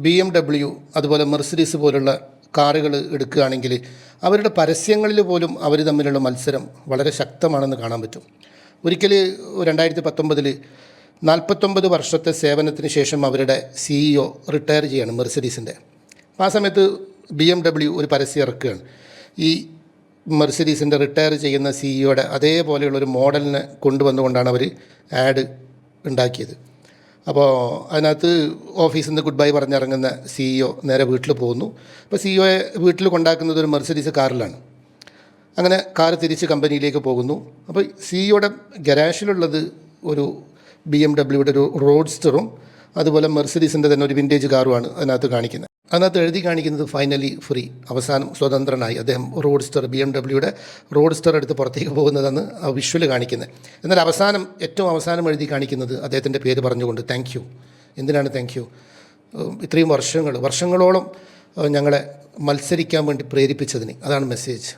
BMW അതുപോലെ Mercedes പോലുള്ള കാറുകൾ എടുക്കുകയാണെങ്കിൽ അവരുടെ പരസ്യങ്ങളിൽ പോലും അവർ തമ്മിലുള്ള മത്സരം വളരെ ശക്തമാണെന്ന് കാണാൻ പറ്റും. ഒരിക്കൽ 2019 49 വർഷത്തെ സേവനത്തിന് ശേഷം അവരുടെ CEO റിട്ടയർ ചെയ്യാണ് മെർസിഡീസിൻ്റെ. ആ സമയത്ത് BMW ഒരു പരസ്യം ഇറക്കുകയാണ്. ഈ മെർസിഡീസിൻ്റെ റിട്ടയർ ചെയ്യുന്ന CEOയുടെ അതേപോലെയുള്ളൊരു മോഡലിനെ കൊണ്ടുവന്നുകൊണ്ടാണ് അവർ ആഡ് ഉണ്ടാക്കിയത്. അപ്പോൾ അതിനകത്ത് ഓഫീസിൽ നിന്ന് ഗുഡ് ബൈ പറഞ്ഞിറങ്ങുന്ന CEO നേരെ വീട്ടിൽ പോകുന്നു. അപ്പോൾ CEOയെ വീട്ടിൽ കൊണ്ടാക്കുന്നത് ഒരു മെർസിഡീസ് കാറിലാണ്. അങ്ങനെ കാർ തിരിച്ച് കമ്പനിയിലേക്ക് പോകുന്നു. അപ്പോൾ CEOയുടെ ഗരാഷിലുള്ളത് ഒരു BMW ഒരു റോഡ്സ്റ്ററും അതുപോലെ മെർസിഡീസിൻ്റെ തന്നെ ഒരു വിൻറ്റേജ് കാറുമാണ് അതിനകത്ത് കാണിക്കുന്നത്. അതിനകത്ത് എഴുതി കാണിക്കുന്നത് ഫൈനലി ഫ്രീ, അവസാനം സ്വതന്ത്രനായി അദ്ദേഹം റോഡ്സ്റ്റർ BMW റോഡ്സ്റ്റർ എടുത്ത് പുറത്തേക്ക് പോകുന്നതെന്ന് ആ വിഷ്വൽ കാണിക്കുന്നത്. എന്നാൽ ഏറ്റവും അവസാനം എഴുതി കാണിക്കുന്നത് അദ്ദേഹത്തിൻ്റെ പേര് പറഞ്ഞുകൊണ്ട് താങ്ക് യു. എന്തിനാണ് താങ്ക് യു? ഇത്രയും വർഷങ്ങളോളം ഞങ്ങളെ മത്സരിക്കാൻ വേണ്ടി പ്രേരിപ്പിച്ചതിന്. അതാണ് മെസ്സേജ്.